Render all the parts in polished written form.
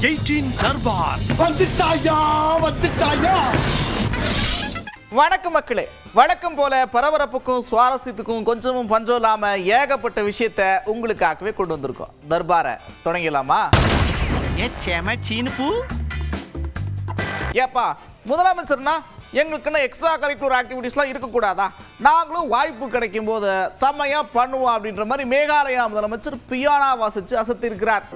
18 தர்பார். வணக்கம் மக்களே. வழக்கம் போல பரபரப்புக்கும் சுவாரஸ்யத்துக்கும் கொஞ்சமும் பஞ்சம் இல்லாம ஏகப்பட்ட விஷயத்த உங்களுக்காகவே கொண்டு வந்திருக்கோம். தர்பாரை தொடங்கிடலாமா? ஏப்பா முதலமைச்சர்னா எங்களுக்குன்னு எக்ஸ்ட்ரா கரிக்குலர் ஆக்டிவிட்டிஸ்லாம் இருக்கக்கூடாதா? நாங்களும் வாய்ப்பு கிடைக்கும் போது செம்மையா பண்ணுவோம் அப்படின்ற மாதிரி மேகாலயா முதலமைச்சர் பியானா வாசிச்சு அசத்திருக்கிறார்.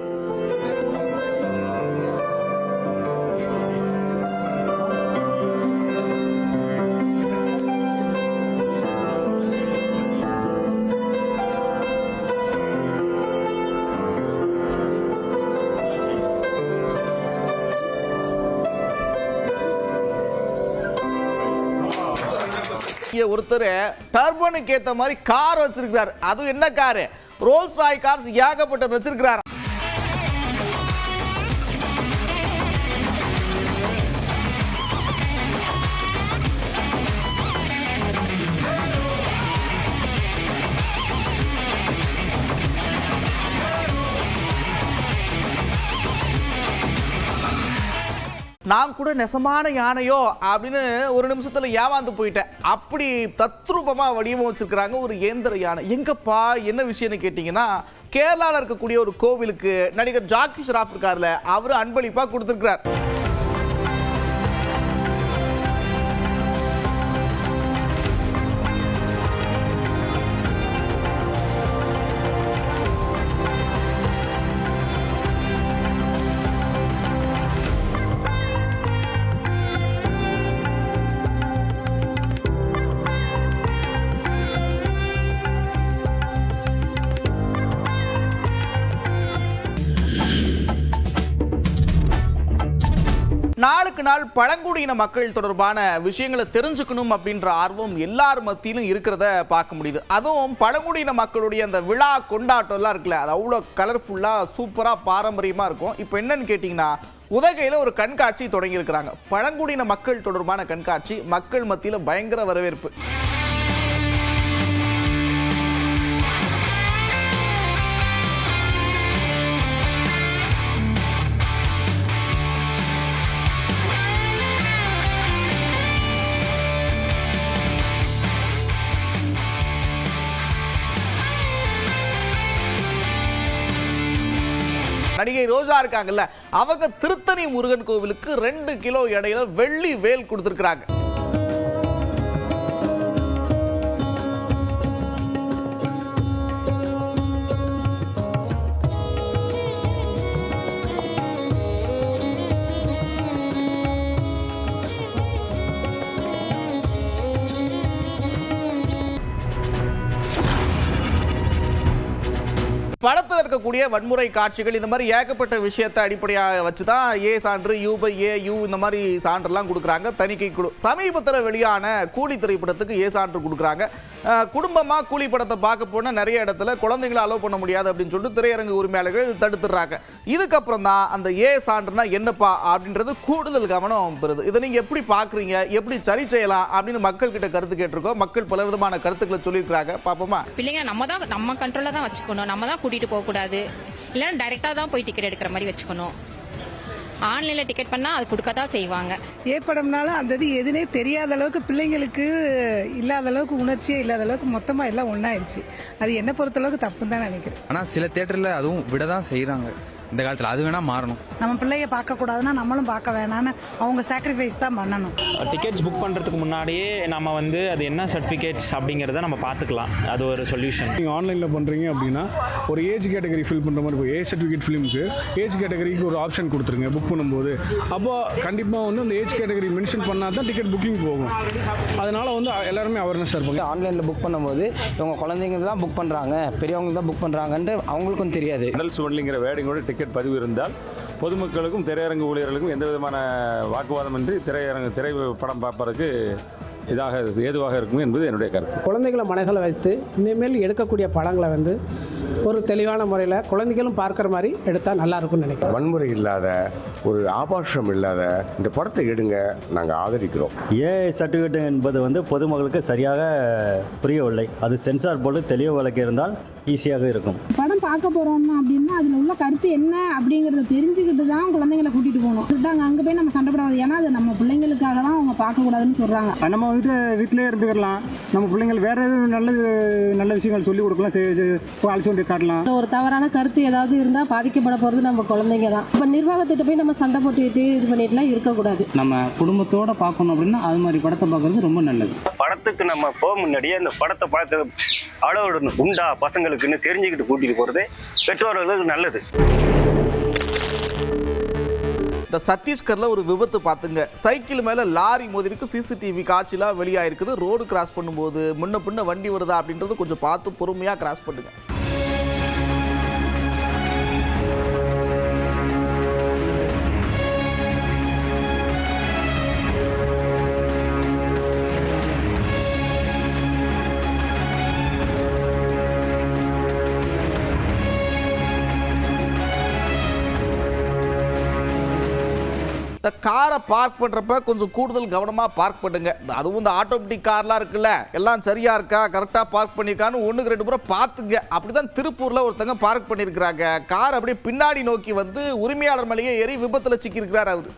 ஒருத்தர் டர்பனுக்கு ஏத்த மாதிரி கார் வச்சிருக்கிறார். அதுவும் என்ன காரு? ரோல்ஸ் ராய் கார்ஸ் ஏகப்பட்டது வச்சிருக்கிறார். நான் கூட நெசமான யானையோ அப்படின்னு ஒரு நிமிஷத்துல ஏமாந்து போயிட்டேன். அப்படி தத்ரூபமா வடிவமைச்சிருக்கிறாங்க ஒரு இயந்திர யானை. எங்கப்பா என்ன விஷயம்னு கேட்டீங்கன்னா, கேரளாவில் இருக்கக்கூடிய ஒரு கோவிலுக்கு நடிகர் ஜாக்கி ஷெராப் இருக்கார்ல, அவரு அன்பளிப்பா கொடுத்திருக்கிறார். நாளுக்கு நாள் பழங்குடியின மக்கள் தொடர்பான விஷயங்களை தெரிஞ்சுக்கணும் அப்படின்ற ஆர்வம் எல்லார் மத்தியிலும் இருக்கிறத பார்க்க முடியுது. அதுவும் பழங்குடியின மக்களுடைய அந்த விழா கொண்டாட்டம்லாம் இருக்குல்ல, அது அவ்வளோ கலர்ஃபுல்லாக சூப்பராக பாரம்பரியமாக இருக்கும். இப்போ என்னன்னு கேட்டிங்கன்னா, உதகையில் ஒரு கண்காட்சி தொடங்கியிருக்கிறாங்க. பழங்குடியின மக்கள் தொடர்பான கண்காட்சி. மக்கள் மத்தியில் பயங்கர வரவேற்பு. நடிகை ரோஜா இருக்காங்கல்ல, அவங்க திருத்தணி முருகன் கோவிலுக்கு 2 கிலோ எடையில வெள்ளி வேல் கொடுத்திருக்கிறாங்க. படத்தில் இருக்கக்கூடிய வன்முறை காட்சிகள், இந்த மாதிரி ஏகப்பட்ட விஷயத்தை அடிப்படையாக வச்சு தான் ஏ சான்று, U/A, இந்த மாதிரி சான்றுலாம் கொடுக்குறாங்க தணிக்கை குழு. சமீபத்தில் வெளியான கூலி திரைப்படத்துக்கு ஏ சான்று கொடுக்குறாங்க. குடும்பமாக கூலி படத்தை பார்க்க போனால் நிறைய இடத்துல குழந்தைங்களை அலோவ் பண்ண முடியாது அப்படின்னு சொல்லிட்டு திரையரங்கு உரிமையாளர்கள் தடுத்துடுறாங்க. இதுக்கப்புறம் தான் அந்த ஏ சான்றுனா என்னப்பா அப்படின்றது கூடுதல் கவனம் பெறுது. இதை நீங்கள் எப்படி பார்க்குறீங்க, எப்படி சரி செய்யலாம் அப்படின்னு மக்கள் கிட்ட கருத்து கேட்டிருக்கோம். மக்கள் பல விதமான கருத்துக்களை சொல்லியிருக்கிறாங்க. பார்ப்போமா? பிள்ளைங்க நம்ம கண்ட்ரோலில் தான் வச்சுக்கணும். நம்ம தான் கூட்டிகிட்டு போகக்கூடாது. இல்லைன்னா டைரெக்டாக தான் போய் டிக்கெட் எடுக்கிற மாதிரி வச்சுக்கணும். ஆன்லைனில் டிக்கெட் பண்ணால் அது கொடுக்க தான் செய்வாங்க. ஏ படம்னாலும் அந்த இது எதுனே தெரியாத அளவுக்கு, பிள்ளைங்களுக்கு இல்லாத அளவுக்கு, உணர்ச்சியே இல்லாத அளவுக்கு மொத்தமாக எல்லாம் ஒன்றாயிருச்சு. அது என்ன பொறுத்தளவுக்கு தப்புன்னு தான் நினைக்கிறேன். ஆனால் சில தேட்டரில் அதுவும் விட தான் செய்கிறாங்க இந்த காலத்தில். அது வேணால் மாறணும். நம்ம பிள்ளைய பார்க்கக்கூடாதுன்னா நம்மளும் பார்க்க வேணான்னு அவங்க சாக்ரிஃபைஸ் தான் பண்ணணும். டிக்கெட்ஸ் புக் பண்ணுறதுக்கு முன்னாடியே நம்ம அது என்ன சர்டிஃபிகேட்ஸ் அப்படிங்கிறத நம்ம பார்த்துக்கலாம். அது ஒரு சொல்யூஷன். நீங்கள் ஆன்லைனில் பண்ணுறீங்க அப்படின்னா ஒரு ஏஜ் கேட்டகரி ஃபில் பண்ணுற மாதிரி இருக்கும். ஏஜ் சர்டிஃபிகேட் ஃபிலிமுக்கு ஏஜ் கேட்டகரிக்கு ஒரு ஆப்ஷன் கொடுத்துருங்க புக் பண்ணும்போது. அப்போ கண்டிப்பாக அந்த ஏஜ் கேட்டகரி மென்ஷன் பண்ணால் தான் டிக்கெட் புக்கிங் போகும். அதனால் எல்லாருமே அவேர்னஸ் இருப்பாங்க. ஆன்லைனில் புக் பண்ணும்போது இவங்க குழந்தைங்க தான் புக் பண்ணுறாங்க, பெரியவங்க தான் புக் பண்ணுறாங்கன்ட்டு அவங்களுக்கும் தெரியாது. அடல்ட்ஸ் ஒன்லிங்கிற வேர்டிங்கோட டிக்கெட் பதிவு இருந்தால் பொதுமக்களுக்கும் திரையரங்கு ஊழியர்களுக்கும் எந்த விதமான வாக்குவாதமின்றி திரைப்படம் பார்ப்பதற்கு ஏதுவாக இருக்கும் என்பது என்னுடைய கருத்து. குழந்தைகளை மனதில் வைத்து இனிமேல் எடுக்கக்கூடிய படங்களை ஒரு தெளிவான முறையில் குழந்தைகளும் பார்க்குற மாதிரி எடுத்தால் நல்லா இருக்கும்னு நினைக்கிறேன். வன்முறை இல்லாத, ஒரு ஆபாசம் இல்லாத இந்த படத்தை எடுங்க, நாங்கள் ஆதரிக்கிறோம். சர்டிஃபிகேட் என்பது பொதுமக்களுக்கு சரியாக புரியவில்லை. அது சென்சார் போர்டு தெளிவு விளக்கி இருந்தால் ஈஸியாக இருக்கும். படம் பார்க்க போகிறோம் அப்படின்னா அதில் உள்ள கருத்து என்ன அப்படிங்கிறத தெரிஞ்சுக்கிட்டு தான் குழந்தைங்களை கூட்டிகிட்டு போகணும். சொல்லிட்டாங்க அங்கே போய் நம்ம சண்டை போடாது, ஏன்னா அது நம்ம பிள்ளைங்களுக்காக தான் அவங்க பார்க்கக்கூடாதுன்னு சொல்கிறாங்க. நம்ம வீட்டிலே இருந்துக்கலாம், நம்ம பிள்ளைங்கள் வேறு எதுவும் நல்ல விஷயங்கள் சொல்லிக் கொடுக்கலாம், அழைச்சி கொண்டு காட்டலாம். ஒரு தவறான கருத்து ஏதாவது இருந்தால் பாதிக்கப்பட போகிறது நம்ம குழந்தைங்க தான். இப்போ நிர்வாகத்திட்ட போய் நம்ம சண்டை போட்டுக்கிட்டு இது பண்ணிட்டுலாம் இருக்கக்கூடாது. நம்ம குடும்பத்தோடு பார்க்கணும் அப்படின்னா அது மாதிரி படத்தை பார்க்குறது ரொம்ப நல்லது. படத்துக்கு நம்ம போக முன்னாடியே அந்த படத்தை பார்த்து அளவு உண்டா பசங்களுக்குன்னு தெரிஞ்சுக்கிட்டு கூட்டிகிட்டு போகிறது பெற்றோர்களுக்கு நல்லது. இந்த சத்தீஸ்கர்ல ஒரு விபத்து பார்த்துங்க. சைக்கிள் மேல லாரி மோதிருக்கு. சிசிடிவி காட்சிலாம் வெளியாயிருக்குது. ரோடு கிராஸ் பண்ணும்போது முன்ன பின்ன வண்டி வருதா அப்படின்றது கொஞ்சம் பார்த்து பொறுமையா கிராஸ் பண்ணுங்க. இந்த காரை பார்க் பண்ணுறப்ப கொஞ்சம் கூடுதல் கவனமாக பார்க் பண்ணுங்க. அதுவும் இந்த ஆட்டோமேட்டிக் கார்லாம் இருக்குல்ல, எல்லாம் சரியா இருக்கா, கரெக்டாக பார்க் பண்ணியிருக்கான்னு 1-2 முறை பார்த்துங்க. அப்படி தான் திருப்பூரில் ஒருத்தங்க பார்க் பண்ணியிருக்கிறாங்க. கார் அப்படியே பின்னாடி நோக்கி வந்து உரிமையாளர் மேலேயே ஏறி விபத்தில் சிக்கியிருக்கிறார் அவர்.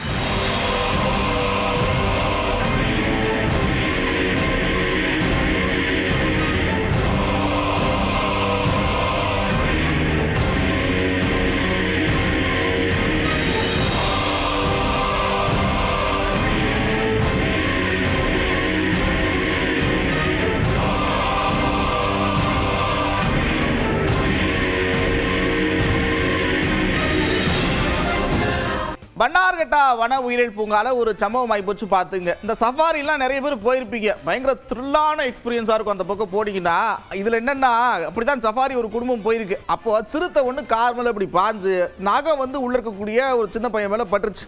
பன்னார்கட்டா வன உயிரியல் பூங்கால ஒரு சம்பவம் ஆகிப்போச்சு பார்த்துங்க. இந்த சஃபாரிலாம் நிறைய பேர் போயிருப்பீங்க. பயங்கர த்ரில்லான எக்ஸ்பீரியன்ஸாக இருக்கும் அந்த பக்கம் போனீங்கன்னா. இதில் என்னென்னா அப்படிதான் சஃபாரி ஒரு குடும்பம் போயிருக்கு. அப்போ சிறுத்தை ஒன்று கார் மேலே இப்படி பாஞ்சு நகம் வந்து உள்ள இருக்கக்கூடிய ஒரு சின்ன பையன் மேலே பட்டுருச்சு.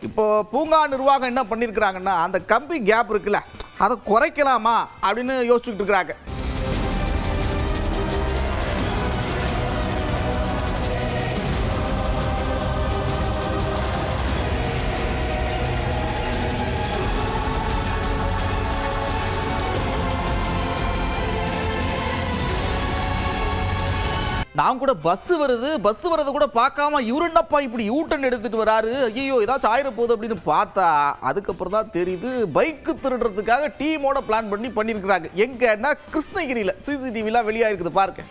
இப்போ பூங்கா நிர்வாகம் என்ன பண்ணியிருக்கிறாங்கன்னா அந்த கம்பி கேப் இருக்குல்ல அதை குறைக்கலாமா அப்படின்னு யோசிச்சுக்கிட்டு இருக்கிறாங்க. நான் கூட பஸ் வருது கூட பார்க்காம இவரு என்னப்பா இப்படி யூட்டன் எடுத்துட்டு வராரு, ஐயோ ஏதாச்சும் ஆயிர போகுது அப்படின்னு பார்த்தா அதுக்கப்புறம் தான் தெரியுது பைக்கு திருடுறதுக்காக டீமோட பிளான் பண்ணியிருக்கிறாங்க. எங்கன்னா கிருஷ்ணகிரியில் சிசிடிவிலாம் வெளியாயிருக்குது பாருங்க.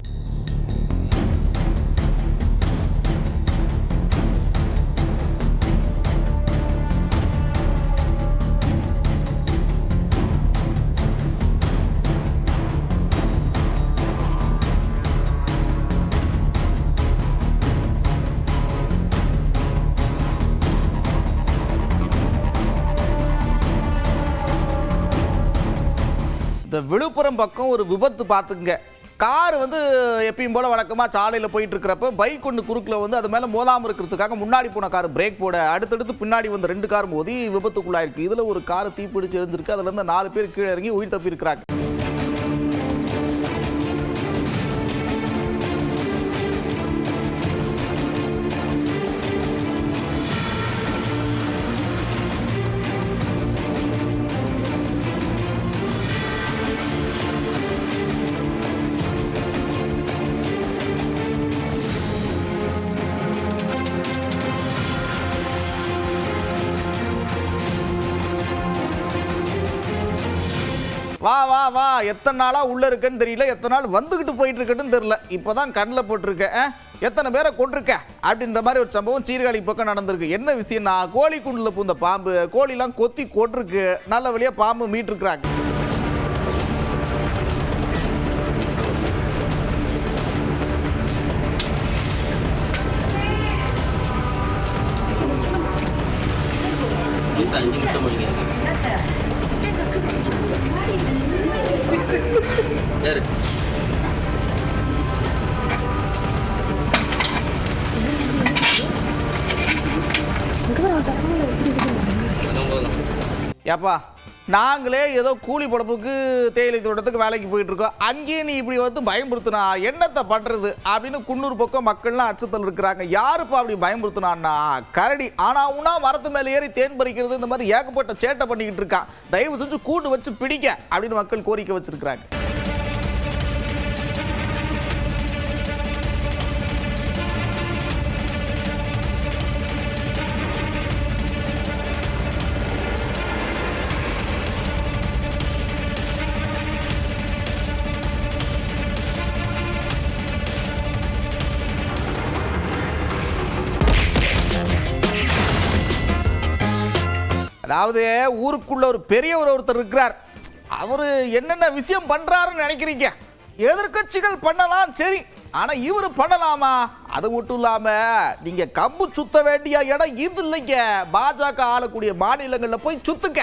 இந்த விழுப்புரம் பக்கம் ஒரு விபத்து பார்த்துங்க. கார் வந்து எப்பயும் போல வழக்கமாக சாலையில் போயிட்டு இருக்கிறப்ப பைக் ஒன்று குறுக்கில் வந்து அது மேலே மோதாமல் இருக்கிறதுக்காக முன்னாடி போன கார் பிரேக் போட அடுத்தடுத்து பின்னாடி வந்த 2 கார் மோதி விபத்துக்குள்ளாயிருக்கு. இதில் ஒரு கார் தீப்பிடிச்சு எழுந்திருக்கு. அதில் இருந்து 4 பேர் கீழே இறங்கி உயிர் தப்பியிருக்கிறாங்க. வா வா வா, எத்தனை நாளாக உள்ளே இருக்குன்னு தெரியல, எத்தனை நாள் வந்துக்கிட்டு போயிட்டு இருக்குன்னு தெரியல, இப்போ தான் கண்ணில் போட்டிருக்கேன். எத்தனை பேரை கொண்டிருக்க அப்படின்ற மாதிரி ஒரு சம்பவம் சீர்காழி பக்கம் நடந்திருக்கு. என்ன விஷயம்னா கோழி குண்டில் பூந்த பாம்பு கோழிலாம் கொத்தி கொட்டிருக்கு. நல்ல வழியாக பாம்பு மீட்டிருக்கிறாங்க. ஏப்பா நாங்களே ஏதோ கூலி பொழப்புக்கு தேயிலை தோட்டத்துக்கு வேலைக்கு போயிட்டு இருக்கோம், அங்கேயே நீ இப்படி வந்து பயமுறுத்தினா என்னத்தை பண்ணுறது அப்படின்னு குன்னூர் பக்கம் மக்கள்லாம் அச்சத்தில் இருக்கிறாங்க. யாருப்பா அப்படி பயமுறுத்தினான்னா கரடி. ஆனால் உனா மரத்து மேலே ஏறி தேன் பறிக்கிறது இந்த மாதிரி ஏகப்பட்ட சேட்டை பண்ணிக்கிட்டு இருக்கான். தயவு செஞ்சு கூட்டு வச்சு பிடிக்க அப்படின்னு மக்கள் கோரிக்கை வச்சிருக்கிறாங்க. அதாவது ஊருக்குள்ள ஒரு பெரியவர் ஒருத்தர் இருக்கிறார். அவரு என்னென்ன விஷயம் பண்றாருன்னு நினைக்கிறீங்க? எதிர்க்கட்சிகள் பண்ணலாம் சரி, ஆனா இவரு பண்ணலாமா? அது மட்டும் இல்லாம நீங்க கம்பு சுத்த வேண்டிய இடம் இது இல்லைங்க, பாஜக ஆளக்கூடிய மாநிலங்கள்ல போய் சுத்துக்க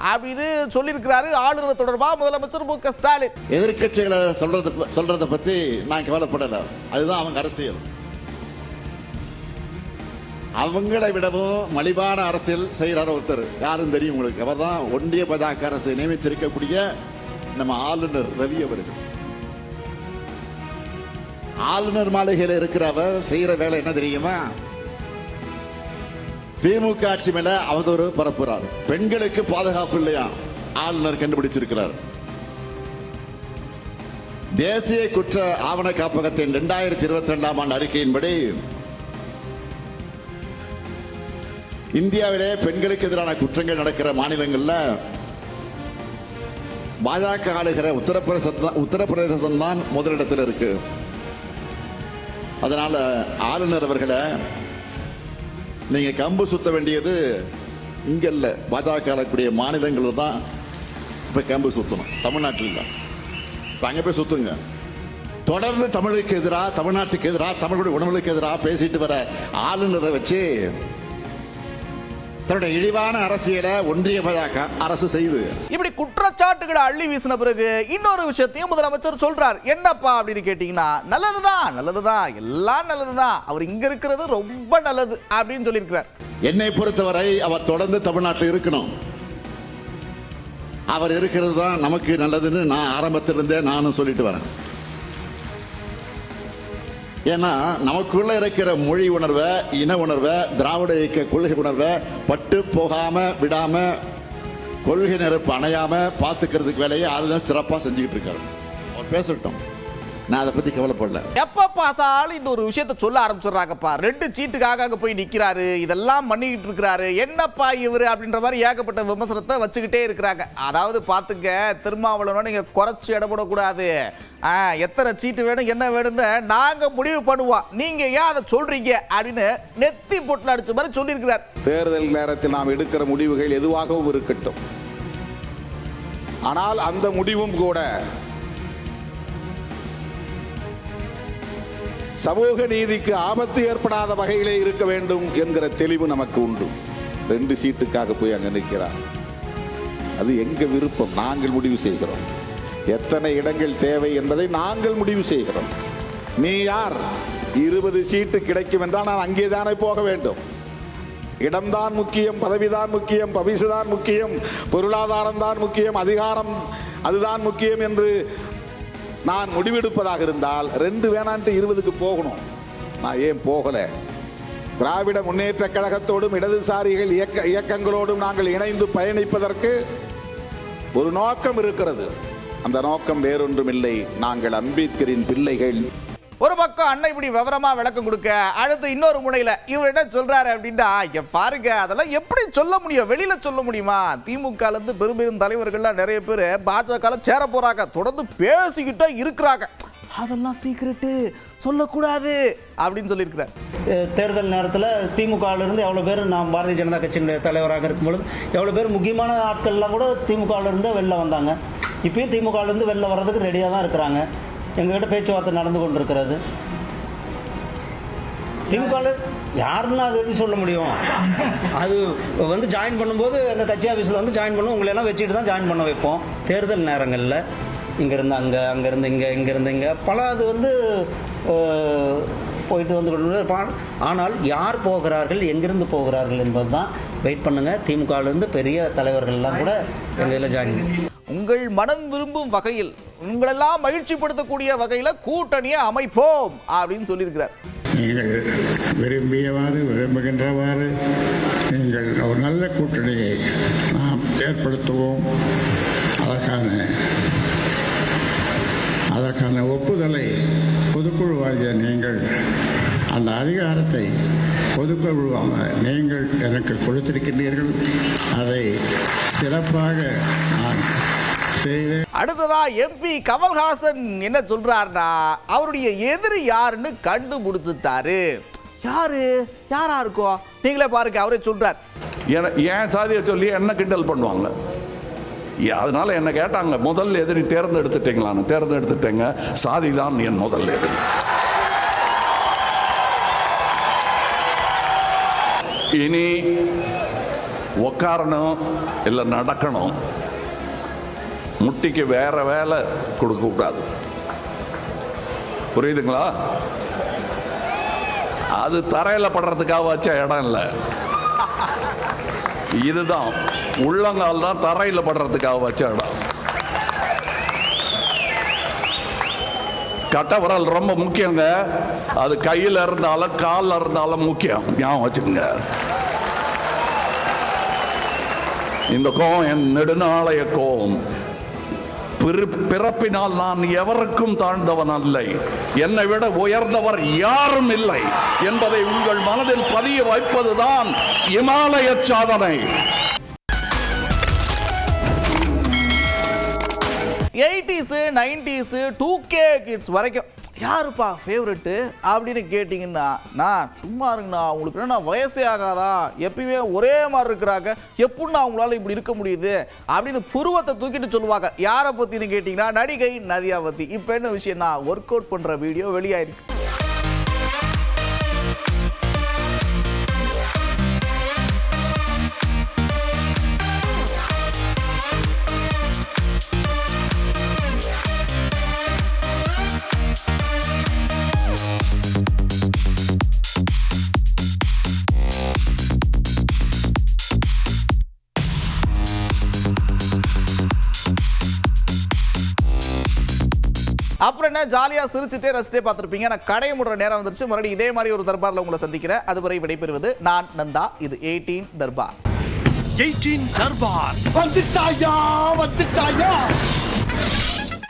அப்படின்னு சொல்லியிருக்கிறாரு ஆளுநர் தொடர்பா முதலமைச்சர் மு க ஸ்டாலின். எதிர்க்கட்சிகளை சொல்றத பத்தி நான் கவலைப்படல, அதுதான் அவங்க அரசியல். அவங்களை விடவும் மலிவான அரசியல் செய்யறார் ஒருத்தர், யாரும் தெரியும் உங்களுக்கு. அவர் தான் ஒன்றிய பாஜக அரசை நியமிச்சிருக்கக்கூடிய நம்ம ஆளுநர் ரவி அவர்கள். ஆளுநர் மாளிகையில் இருக்கிறவர் செய்யற வேலை என்ன தெரியுமா? திமுக ஆட்சி மேல அவதூறு பரப்புறார். பெண்களுக்கு பாதுகாப்பு இல்லையா, ஆளுநர் கண்டுபிடிச்சிருக்கிறார். தேசிய குற்ற ஆவண காப்பகத்தின் 2022ஆம் ஆண்டு அறிக்கையின்படி இந்தியாவிலே பெண்களுக்கு எதிரான குற்றங்கள் நடக்கிற மாநிலங்கள்ல பாஜக ஆளுகிற உத்தரப்பிரதேசம் தான் முதலிடத்தில் இருக்கு. அதனால ஆளுநர் அவர்களை நீங்க கம்பு சுத்த வேண்டியது இங்க இல்ல, பாஜக ஆளக்கூடிய மாநிலங்கள் தான் இப்ப கம்பு சுத்தணும், தமிழ்நாட்டில் தான். அங்க போய் சுத்துங்க. தொடர்ந்து தமிழுக்கு எதிராக, தமிழ்நாட்டுக்கு எதிராக, தமிழுடைய உணவுகளுக்கு எதிராக பேசிட்டு வர ஆளுநரை வச்சு தன்னுடைய இழிவான அரசியலை ஒன்றிய பாஜக அரசு செய்து இப்படி குற்றச்சாட்டுகளை அள்ளி வீசின பிறகு இன்னொரு விஷயத்தையும் முதலமைச்சர் சொல்றார். என்னப்பா அப்படின்னு கேட்டீங்கன்னா, நல்லதுதான் எல்லாம் நல்லதுதான், அவர் இங்க இருக்கிறது ரொம்ப நல்லது அப்படின்னு சொல்லியிருக்கிறார். என்னை பொறுத்தவரை அவர் தொடர்ந்து தமிழ்நாட்டில் இருக்கணும். அவர் இருக்கிறது தான் நமக்கு நல்லதுன்னு நான் ஆரம்பத்திலிருந்தே நானும் சொல்லிட்டு வரேன். ஏன்னா நமக்குள்ள இருக்கிற மொழி உணர்வை, இன உணர்வை, திராவிட இயக்க கொள்கை உணர்வை பட்டு போகாம விடாம, கொள்கை நெருப்பு அணையாம பாத்துக்கிறதுக்கு வேலையை ஆளுநர் சிறப்பா செஞ்சுக்கிட்டு இருக்காரு. அவர் பேசட்டும், நான் அதை பத்தி கவலைப்படல. எப்ப பார்த்தாலும் இந்த ஒரு விஷயத்த சொல்ல ஆரம்பிச்சிடுறாங்கப்பா. 2 சீட்டுக்காக அங்க போய் நிக்கிறாரு, இதெல்லாம் பண்ணிக்கிட்டு இருக்கிறாரு, என்னப்பா இவரு அப்படின்ற மாதிரி ஏகப்பட்ட விமர்சனத்தை வச்சுக்கிட்டே இருக்கிறாங்க. அதாவது பாத்துங்க, திருமாவளவன் நீங்க குறைச்சு இடப்படக்கூடாது. எத்தனை சீட்டு வேணும் என்ன வேணும்னு நாங்க முடிவு பண்ணுவோம், நீங்க ஏன் அதை சொல்றீங்க அப்படின்னு நெத்தி பொட்டில் அடிச்ச மாதிரி சொல்லியிருக்கிறார். தேர்தல் நேரத்தில் நாம் எடுக்கிற முடிவுகள் எதுவாகவும் இருக்கட்டும், ஆனால் அந்த முடிவும் கூட சமூக நீதிக்கு ஆபத்து ஏற்படாத வகையிலே இருக்க வேண்டும் என்கிற தெளிவு நமக்கு உண்டு. 2 சீட்டுக்காக போய் அங்க நிற்கிறார், அது எங்க விருப்பம், நாங்கள் முடிவு செய்கிறோம். எத்தனை இடங்கள் தேவை என்பதை நாங்கள் முடிவு செய்கிறோம். நீ யார்? 20 சீட்டு கிடைக்கும் என்றால் நான் அங்கே தானே போக வேண்டும். இடம்தான் முக்கியம், பதவிதான் முக்கியம், பரிசுதான் முக்கியம், பொருளாதாரம் தான் முக்கியம், அதிகாரம் அதுதான் முக்கியம் என்று நான் முடிவெடுப்பதாக இருந்தால் 2 வேணான்ட்டு 20க்கு போகணும். நான் ஏன் போகல? திராவிட முன்னேற்ற கழகத்தோடும் இடதுசாரிகள் இயக்கங்களோடும் நாங்கள் இணைந்து பயணிப்பதற்கு ஒரு நோக்கம் இருக்கிறது. அந்த நோக்கம் வேறொன்றும் இல்லை, நாங்கள் அம்பேத்கரின் பிள்ளைகள். ஒரு பக்கம் அண்ணன் இப்படி விவரமா விளக்கம் கொடுக்க, அடுத்து இன்னொரு முனையில இவர் என்ன சொல்றாரு அப்படின்னா, பாருங்க அதெல்லாம் எப்படி சொல்ல முடியும், வெளியில சொல்ல முடியுமா? திமுக இருந்து பெரும் தலைவர்கள்லாம் நிறைய பேர் பாஜக சேர போறாங்க, தொடர்ந்து பேசிக்கிட்டே இருக்கிறாங்க, அதெல்லாம் சீக்கிரட்டு சொல்லக்கூடாது அப்படின்னு சொல்லியிருக்கிறார். தேர்தல் நேரத்தில் திமுகவிலிருந்து எவ்வளோ பேர், நாம் பாரதிய ஜனதா கட்சியினுடைய தலைவராக இருக்கும்பொழுது எவ்வளோ பேர் முக்கியமான ஆட்கள்லாம் கூட திமுகவிலிருந்து வெளில வந்தாங்க. இப்பயும் திமுகவிலிருந்து வெளில வர்றதுக்கு ரெடியாக தான் இருக்கிறாங்க. எங்ககிட்ட பேச்சுவார்த்தை நடந்து கொண்டிருக்கிறது. திமுக யாருன்னு அது எப்படி சொல்ல முடியும்? அது வந்து ஜாயின் பண்ணும்போது எங்கள் கட்சி ஆஃபீஸில் வந்து ஜாயின் பண்ணுவோம், உங்களெல்லாம் வச்சுட்டு தான் ஜாயின் பண்ண வைப்போம். தேர்தல் நேரங்களில் இங்கேருந்து அங்கே, அங்கேருந்து இங்கே, இங்கேருந்து இங்கே பல அது வந்து போயிட்டு வந்து கொண்டு. ஆனால் யார் போகிறார்கள், எங்கிருந்து போகிறார்கள் என்பது தான் வெயிட் பண்ணுங்கள். திமுகவிலிருந்து பெரிய தலைவர்கள்லாம் கூட எங்கள் இதில் ஜாயின் பண்ணி உங்கள் மனம் விரும்பும் வகையில், உங்களெல்லாம் மகிழ்ச்சிப்படுத்தக்கூடிய வகையில் கூட்டணியை அமைப்போம் அப்படின்னு சொல்லியிருக்கிறார். நீங்கள் விரும்புகின்றவாறு நீங்கள் ஒரு நல்ல கூட்டணியை நாம் ஏற்படுத்துவோம். அதற்கான ஒப்புதலை பொதுக்குழுவாகிய நீங்கள், அந்த அதிகாரத்தை பொதுக்குழுவாக நீங்கள் எனக்கு கொடுத்திருக்கின்றீர்கள். அதை சிறப்பாக நான் செய்வேன். அடுத்ததா எம்பி கமல்ஹாசன் என்ன சொல்றாருன்னா, அவருடைய எதிரி யாருன்னு கண்டுபிடிச்சுட்டாரு. யாரா இருக்கும் நீங்களே பாருங்க, அவரே சொல்றார். என் சாதியை சொல்லி என்ன கிண்டல் பண்ணுவாங்க. அதனால என்ன கேட்டாங்க, முதல் எதிரி தேர்ந்தெடுத்துட்டீங்களான்னு. தேர்ந்தெடுத்துட்டேங்க, சாதி தான் என் முதல் எதிரி. இனி உக்காரணும் இல்லை நடக்கணும், முட்டிக்கு வேற வேலை கொடுக்க கூடாது. புரியுதுங்களா? அது தரையில் படுறதுக்காக வச்ச இடம் இல்லை, இதுதான் உள்ளங்கால் தான் தரையில் படுறதுக்காக வச்ச இடம். கட்டவிரல் ரொம்ப முக்கியங்க, அது கையில் இருந்தாலும் காலில் இருந்தாலும் முக்கியம், ஞாபகம் வச்சுக்கோங்க. இந்த கோபம் என் நெடுநாளைய கோபம். பிறப்பினால் நான் எவருக்கும் தாழ்ந்தவன் அல்ல, என்னை விட உயர்ந்தவர் யாரும் இல்லை என்பதை உங்கள் மனதில் பதிய வைப்பதுதான் இமாலய சாதனை. 80s 90s 2K கிட்ஸ் வரைக்கும் யாருப்பா ஃபேவரெட்டு அப்படின்னு கேட்டிங்கன்னா, நான் சும்மா இருங்கண்ணா, உங்களுக்கு என்ன வயசே ஆகாதா, எப்பயுமே ஒரே மாதிரி இருக்கிறாங்க, எப்படின்னா அவங்களால இப்படி இருக்க முடியுது அப்படின்னு புருவத்தை தூக்கிட்டு சொல்லுவாங்க. யாரை பற்றின்னு கேட்டிங்கன்னா நடிகை நதியா பற்றி. இப்போ என்ன விஷயம்னா, ஒர்க் அவுட் பண்ணுற வீடியோ வெளியாயிருக்கு. அப்புறம் என்ன, ஜாலியாக சிரிச்சுட்டே ரசிட்டே பார்த்துருப்பீங்க. நான் கடையை முடுற நேரம் வந்துருச்சு. மறுபடியும் இதே மாதிரி ஒரு தர்பாரில் உங்களை சந்திக்கிறேன். அதுவரை விடைபெறுவது நான் நந்தா. இது 18 தர்பார். 18 தர்பார் வந்துட்டாயா.